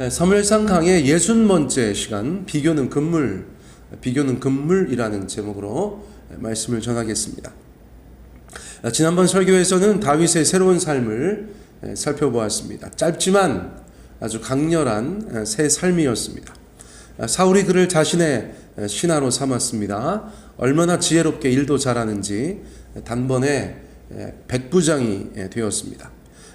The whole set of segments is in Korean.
사무엘상 강의 60번째 시간 비교는 금물이라는 제목으로 말씀을 전하겠습니다. 지난번 설교에서는 다윗의 새로운 삶을 살펴보았습니다. 짧지만 아주 강렬한 새 삶이었습니다. 사울이 그를 자신의 신하로 삼았습니다. 얼마나 지혜롭게 일도 잘하는지 단번에 백부장이 되었습니다.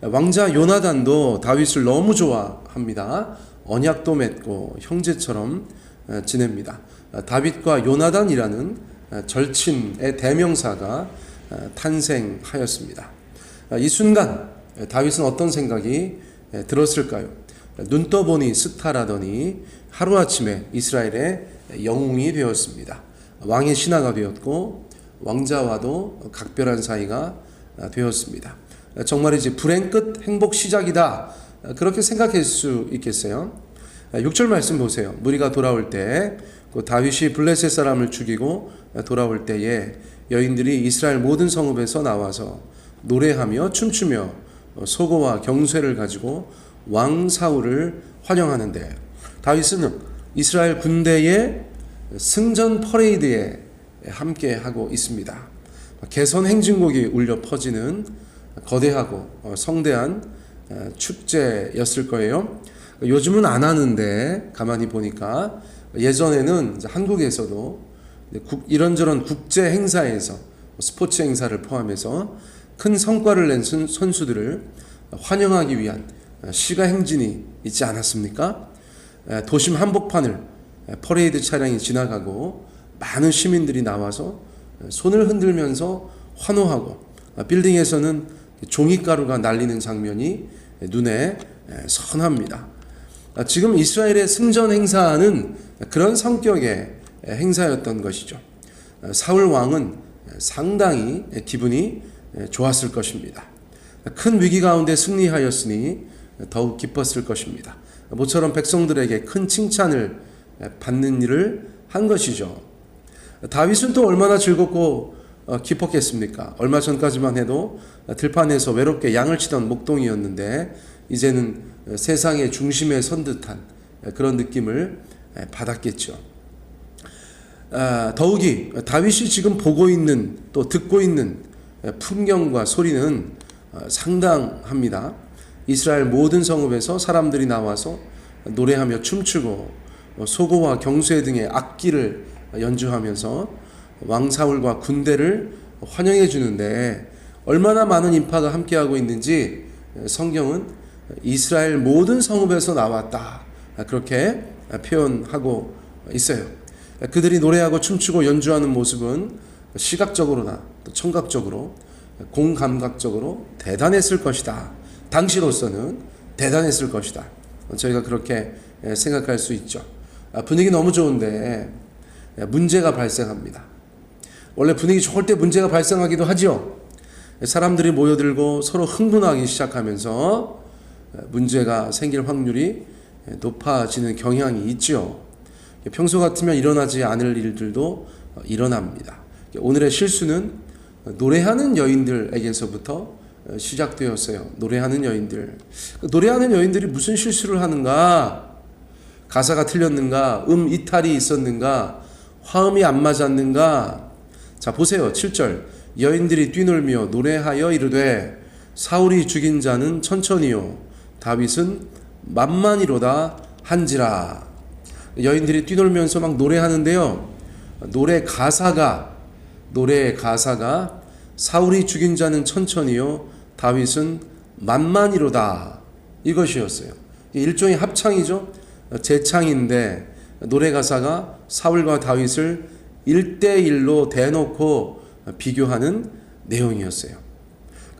왕자 요나단도 다윗을 너무 좋아합니다. 언약도 맺고 형제처럼 지냅니다. 다윗과 요나단이라는 절친의 대명사가 탄생하였습니다. 이 순간 다윗은 어떤 생각이 들었을까요? 눈 떠보니 스타라더니 하루아침에 이스라엘의 영웅이 되었습니다. 왕의 신하가 되었고 왕자와도 각별한 사이가 되었습니다. 정말이지 불행 끝 행복 시작이다, 그렇게 생각할 수 있겠어요? 6절 말씀 보세요. 무리가 돌아올 때 다윗이 블레셋 사람을 죽이고 돌아올 때에 여인들이 이스라엘 모든 성읍에서 나와서 노래하며 춤추며 소고와 경쇠를 가지고 왕 사울을 환영하는데, 다윗은 이스라엘 군대의 승전 퍼레이드에 함께 하고 있습니다. 개선 행진곡이 울려 퍼지는 거대하고 성대한 축제였을 거예요. 요즘은 안 하는데 가만히 보니까 예전에는 한국에서도 이런저런 국제 행사에서 스포츠 행사를 포함해서 큰 성과를 낸 선수들을 환영하기 위한 시가 행진이 있지 않았습니까? 도심 한복판을 퍼레이드 차량이 지나가고 많은 시민들이 나와서 손을 흔들면서 환호하고 빌딩에서는 종이가루가 날리는 장면이 눈에 선합니다. 지금 이스라엘의 승전 행사는 그런 성격의 행사였던 것이죠. 사울 왕은 상당히 기분이 좋았을 것입니다. 큰 위기 가운데 승리하였으니 더욱 기뻤을 것입니다. 모처럼 백성들에게 큰 칭찬을 받는 일을 한 것이죠. 다윗은 또 얼마나 즐겁고 기뻤겠습니까? 얼마 전까지만 해도 들판에서 외롭게 양을 치던 목동이었는데 이제는 세상의 중심에 선 듯한 그런 느낌을 받았겠죠. 더욱이 다윗이 지금 보고 있는, 또 듣고 있는 풍경과 소리는 상당합니다. 이스라엘 모든 성읍에서 사람들이 나와서 노래하며 춤추고 소고와 경쇠 등의 악기를 연주하면서 왕 사울과 군대를 환영해 주는데, 얼마나 많은 인파가 함께하고 있는지 성경은 이스라엘 모든 성읍에서 나왔다, 그렇게 표현하고 있어요. 그들이 노래하고 춤추고 연주하는 모습은 시각적으로나 또 청각적으로, 공감각적으로 대단했을 것이다. 당시로서는 대단했을 것이다. 저희가 그렇게 생각할 수 있죠. 분위기 너무 좋은데 문제가 발생합니다. 원래 분위기 좋을 때 문제가 발생하기도 하죠. 사람들이 모여들고 서로 흥분하기 시작하면서 문제가 생길 확률이 높아지는 경향이 있죠. 평소 같으면 일어나지 않을 일들도 일어납니다. 오늘의 실수는 노래하는 여인들에게서부터 시작되었어요. 노래하는 여인들이 무슨 실수를 하는가? 가사가 틀렸는가? 이탈이 있었는가? 화음이 안 맞았는가? 자, 보세요. 7절. 여인들이 뛰놀며 노래하여 이르되 사울이 죽인 자는 천천히요 다윗은 만만히로다 한지라. 여인들이 뛰놀면서 막 노래하는데요, 노래의 가사가 사울이 죽인 자는 천천히요 다윗은 만만히로다, 이것이었어요. 일종의 합창이죠. 재창인데 노래 가사가 사울과 다윗을 1대1로 대놓고 비교하는 내용이었어요.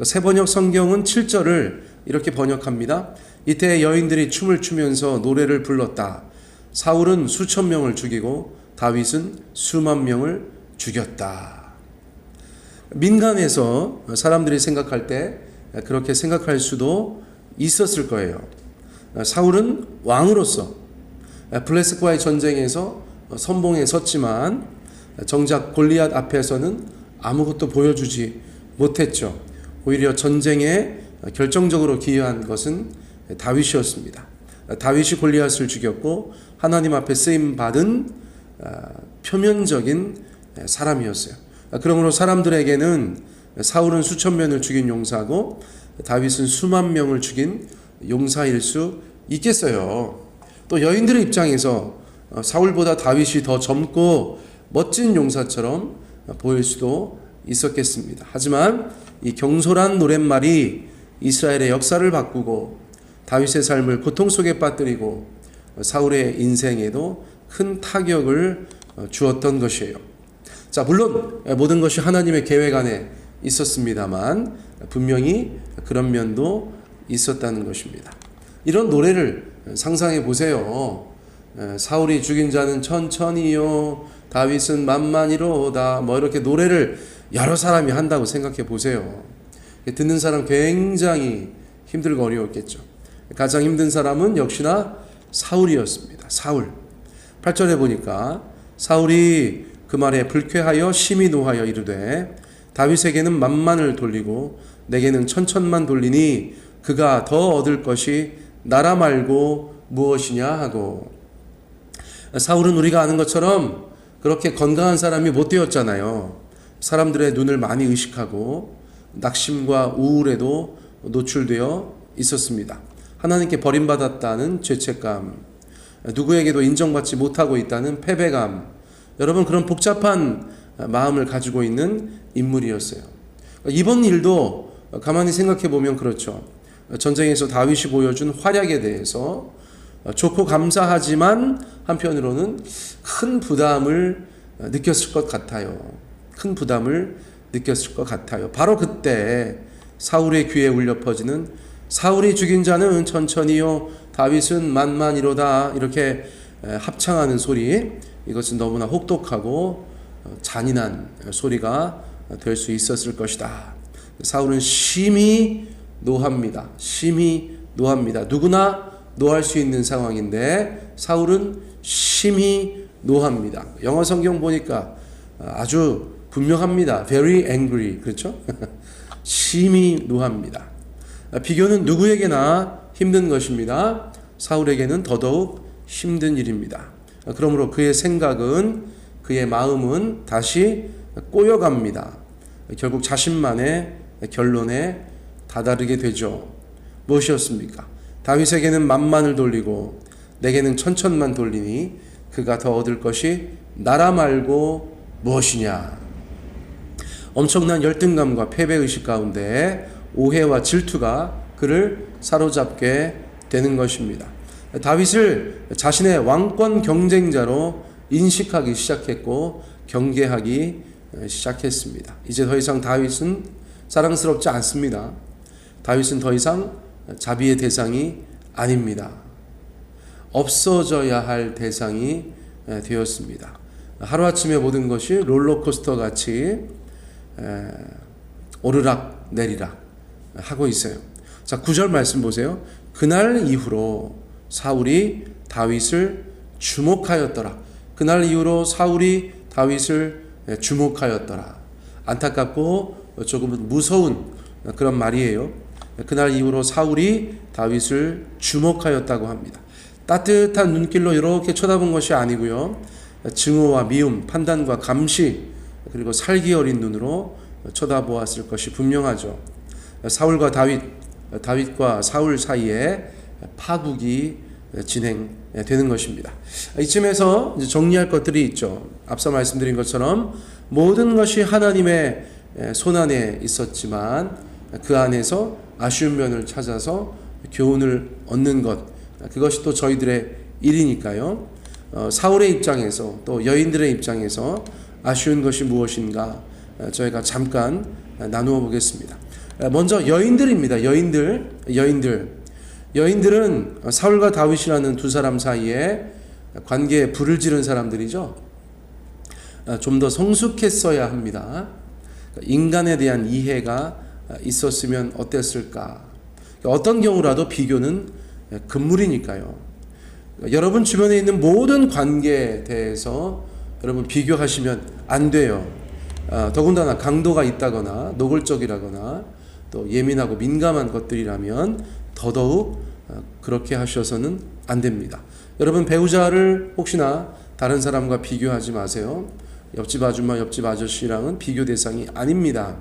새번역 성경은 7절을 이렇게 번역합니다. 이때 여인들이 춤을 추면서 노래를 불렀다. 사울은 수천 명을 죽이고 다윗은 수만 명을 죽였다. 민간에서 사람들이 생각할 때 그렇게 생각할 수도 있었을 거예요. 사울은 왕으로서 블레셋과의 전쟁에서 선봉에 섰지만 정작 골리앗 앞에서는 아무것도 보여주지 못했죠. 오히려 전쟁에 결정적으로 기여한 것은 다윗이었습니다. 다윗이 골리앗을 죽였고 하나님 앞에 쓰임 받은 표면적인 사람이었어요. 그러므로 사람들에게는 사울은 수천 명을 죽인 용사고 다윗은 수만 명을 죽인 용사일 수 있겠어요. 또 여인들의 입장에서 사울보다 다윗이 더 젊고 멋진 용사처럼 보일 수도 있었겠습니다. 하지만 이 경솔한 노랫말이 이스라엘의 역사를 바꾸고 다윗의 삶을 고통 속에 빠뜨리고 사울의 인생에도 큰 타격을 주었던 것이에요. 자, 물론 모든 것이 하나님의 계획 안에 있었습니다만 분명히 그런 면도 있었다는 것입니다. 이런 노래를 상상해 보세요. 사울이 죽인 자는 천천히요, 다윗은 만만히로다, 뭐 이렇게 노래를 여러 사람이 한다고 생각해 보세요. 듣는 사람 굉장히 힘들고 어려웠겠죠. 가장 힘든 사람은 역시나 사울이었습니다. 사울. 8절에 보니까 사울이 그 말에 불쾌하여 심히 노하여 이르되 다윗에게는 만만을 돌리고 내게는 천천만 돌리니 그가 더 얻을 것이 나라 말고 무엇이냐 하고. 사울은 우리가 아는 것처럼 그렇게 건강한 사람이 못 되었잖아요. 사람들의 눈을 많이 의식하고 낙심과 우울에도 노출되어 있었습니다. 하나님께 버림받았다는 죄책감, 누구에게도 인정받지 못하고 있다는 패배감, 여러분 그런 복잡한 마음을 가지고 있는 인물이었어요. 이번 일도 가만히 생각해 보면 그렇죠. 전쟁에서 다윗이 보여준 활약에 대해서 좋고 감사하지만 한편으로는 큰 부담을 느꼈을 것 같아요. 큰 부담을 느꼈을 것 같아요. 바로 그때 사울의 귀에 울려 퍼지는 사울이 죽인 자는 천천히요, 다윗은 만만히로다, 이렇게 합창하는 소리, 이것은 너무나 혹독하고 잔인한 소리가 될 수 있었을 것이다. 사울은 심히 노합니다. 심히 노합니다. 누구나 노할 수 있는 상황인데 사울은 심히 노합니다. 영어 성경 보니까 아주 분명합니다. Very angry. 그렇죠? 심히 노합니다. 비교는 누구에게나 힘든 것입니다. 사울에게는 더더욱 힘든 일입니다. 그러므로 그의 생각은, 그의 마음은 다시 꼬여갑니다. 결국 자신만의 결론에 다다르게 되죠. 무엇이었습니까? 다윗에게는 만만을 돌리고 내게는 천천만 돌리니 그가 더 얻을 것이 나라 말고 무엇이냐. 엄청난 열등감과 패배의식 가운데 오해와 질투가 그를 사로잡게 되는 것입니다. 다윗을 자신의 왕권 경쟁자로 인식하기 시작했고 경계하기 시작했습니다. 이제 더 이상 다윗은 사랑스럽지 않습니다. 다윗은 더 이상 자비의 대상이 아닙니다. 없어져야 할 대상이 되었습니다. 하루아침에 모든 것이 롤러코스터 같이 오르락 내리락 하고 있어요. 자, 9절 말씀 보세요. 그날 이후로 사울이 다윗을 주목하였더라. 그날 이후로 사울이 다윗을 주목하였더라. 안타깝고 조금은 무서운 그런 말이에요. 그날 이후로 사울이 다윗을 주목하였다고 합니다. 따뜻한 눈길로 이렇게 쳐다본 것이 아니고요. 증오와 미움, 판단과 감시, 그리고 살기 어린 눈으로 쳐다보았을 것이 분명하죠. 사울과 다윗과 사울 사이에 파국이 진행되는 것입니다. 이쯤에서 이제 정리할 것들이 있죠. 앞서 말씀드린 것처럼 모든 것이 하나님의 손안에 있었지만 그 안에서 아쉬운 면을 찾아서 교훈을 얻는 것, 그것이 또 저희들의 일이니까요. 사울의 입장에서 또 여인들의 입장에서 아쉬운 것이 무엇인가 저희가 잠깐 나누어 보겠습니다. 먼저 여인들입니다. 여인들은 사울과 다윗이라는 두 사람 사이에 관계에 불을 지른 사람들이죠. 좀 더 성숙했어야 합니다. 인간에 대한 이해가 있었으면 어땠을까. 어떤 경우라도 비교는 금물이니까요. 여러분 주변에 있는 모든 관계에 대해서 여러분 비교하시면 안 돼요. 더군다나 강도가 있다거나 노골적이라거나 또 예민하고 민감한 것들이라면 더더욱 그렇게 하셔서는 안 됩니다. 여러분, 배우자를 혹시나 다른 사람과 비교하지 마세요. 옆집 아줌마, 옆집 아저씨랑은 비교 대상이 아닙니다.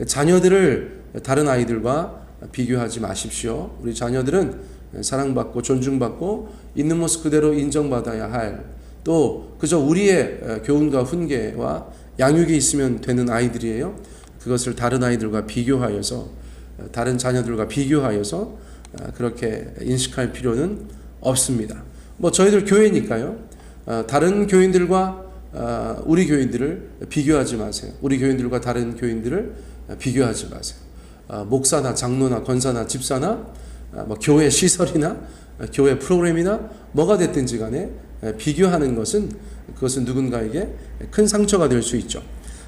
자녀들을 다른 아이들과 비교하지 마십시오. 우리 자녀들은 사랑받고 존중받고 있는 모습 그대로 인정받아야 할, 또 그저 우리의 교훈과 훈계와 양육이 있으면 되는 아이들이에요. 그것을 다른 아이들과 비교하여서, 다른 자녀들과 비교하여서 그렇게 인식할 필요는 없습니다. 뭐 저희들 교회니까요. 다른 교인들과 우리 교인들을 비교하지 마세요. 우리 교인들과 다른 교인들을 비교하지 마세요. 목사나 장로나 권사나 집사나 뭐 교회 시설이나 교회 프로그램이나 뭐가 됐든지 간에 비교하는 것은, 그것은 누군가에게 큰 상처가 될 수 있죠.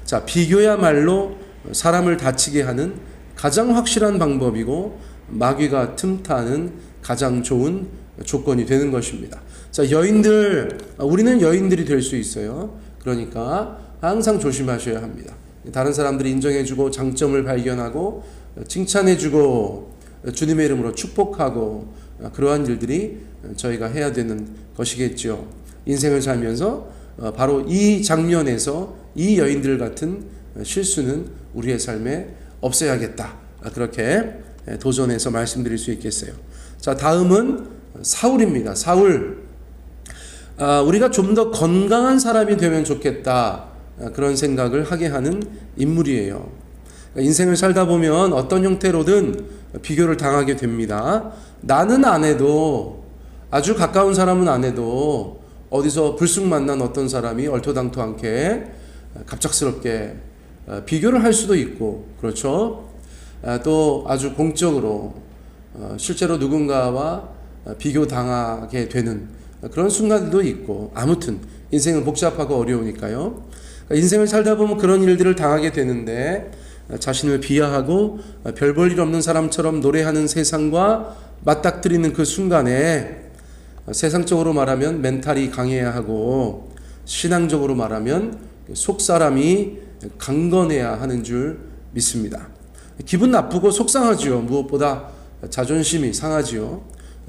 자, 비교야말로 사람을 다치게 하는 가장 확실한 방법이고 마귀가 틈타는 가장 좋은 조건이 되는 것입니다. 자, 여인들, 우리는 여인들이 될 수 있어요. 그러니까 항상 조심하셔야 합니다. 다른 사람들이 인정해주고 장점을 발견하고 칭찬해주고 주님의 이름으로 축복하고 그러한 일들이 저희가 해야 되는 것이겠죠. 인생을 살면서 바로 이 장면에서 이 여인들 같은 실수는 우리의 삶에 없애야겠다, 그렇게 도전해서 말씀드릴 수 있겠어요. 자, 다음은 사울입니다. 사울. 우리가 좀 더 건강한 사람이 되면 좋겠다, 그런 생각을 하게 하는 인물이에요. 인생을 살다 보면 어떤 형태로든 비교를 당하게 됩니다. 나는 안 해도, 아주 가까운 사람은 안 해도 어디서 불쑥 만난 어떤 사람이 얼토당토않게 갑작스럽게 비교를 할 수도 있고, 그렇죠? 또 아주 공적으로 실제로 누군가와 비교당하게 되는 그런 순간들도 있고, 아무튼 인생은 복잡하고 어려우니까요. 인생을 살다 보면 그런 일들을 당하게 되는데, 자신을 비하하고 별 볼 일 없는 사람처럼 노래하는 세상과 맞닥뜨리는 그 순간에, 세상적으로 말하면 멘탈이 강해야 하고 신앙적으로 말하면 속사람이 강건해야 하는 줄 믿습니다. 기분 나쁘고 속상하지요. 무엇보다 자존심이 상하지요.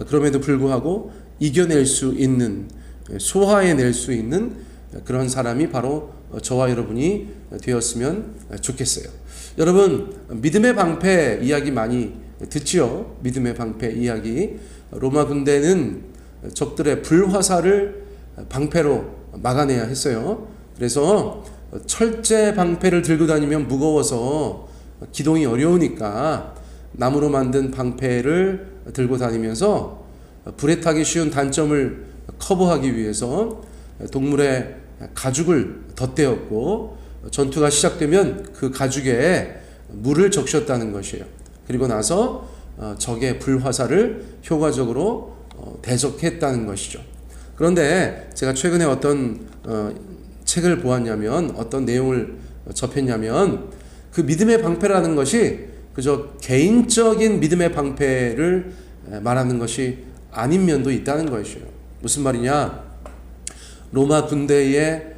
그럼에도 불구하고 이겨낼 수 있는, 소화해낼 수 있는 그런 사람이 바로 저와 여러분이 되었으면 좋겠어요. 여러분, 믿음의 방패 이야기 많이 듣지요. 믿음의 방패 이야기. 로마 군대는 적들의 불화살을 방패로 막아내야 했어요. 그래서 철제 방패를 들고 다니면 무거워서 기동이 어려우니까 나무로 만든 방패를 들고 다니면서 불에 타기 쉬운 단점을 커버하기 위해서 동물의 가죽을 덧대었고, 전투가 시작되면 그 가죽에 물을 적셨다는 것이에요. 그리고 나서 적의 불화살을 효과적으로 대적했다는 것이죠. 그런데 제가 최근에 어떤 책을 보았냐면, 어떤 내용을 접했냐면, 그 믿음의 방패라는 것이 그저 개인적인 믿음의 방패를 말하는 것이 아닌 면도 있다는 것이에요. 무슨 말이냐? 로마 군대의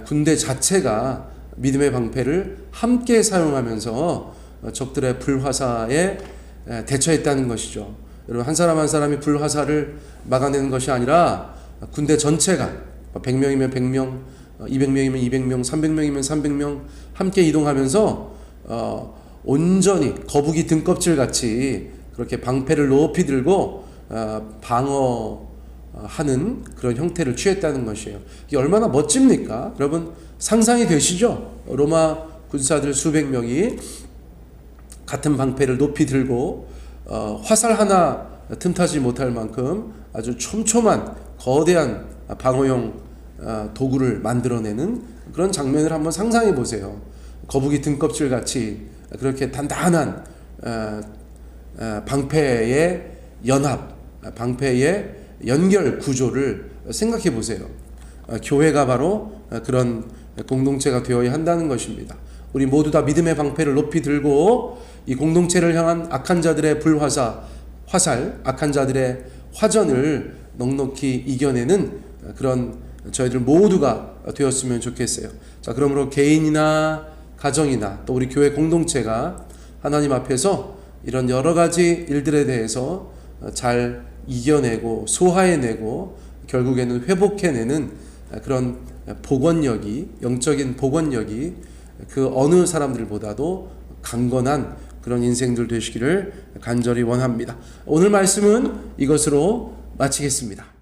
군대 자체가 믿음의 방패를 함께 사용하면서 적들의 불화살에 대처했다는 것이죠. 여러분, 한 사람 한 사람이 불화살을 막아내는 것이 아니라 군대 전체가 100명이면 100명, 200명이면 200명, 300명이면 300명 함께 이동하면서 온전히 거북이 등껍질 같이 그렇게 방패를 높이 들고 방어하는 그런 형태를 취했다는 것이에요. 이게 얼마나 멋집니까? 여러분, 상상이 되시죠? 로마 군사들 수백 명이 같은 방패를 높이 들고 화살 하나 틈타지 못할 만큼 아주 촘촘한 거대한 방어용 도구를 만들어내는 그런 장면을 한번 상상해 보세요. 거북이 등껍질 같이 그렇게 단단한 방패의 연합, 방패의 연결 구조를 생각해 보세요. 교회가 바로 그런 공동체가 되어야 한다는 것입니다. 우리 모두 다 믿음의 방패를 높이 들고 이 공동체를 향한 악한 자들의 화살, 악한 자들의 화전을 넉넉히 이겨내는 그런 저희들 모두가 되었으면 좋겠어요. 자, 그러므로 개인이나 가정이나 또 우리 교회 공동체가 하나님 앞에서 이런 여러 가지 일들에 대해서 잘 이겨내고 소화해내고 결국에는 회복해내는 그런 복원력이, 영적인 복원력이 그 어느 사람들보다도 강건한 그런 인생들 되시기를 간절히 원합니다. 오늘 말씀은 이것으로 마치겠습니다.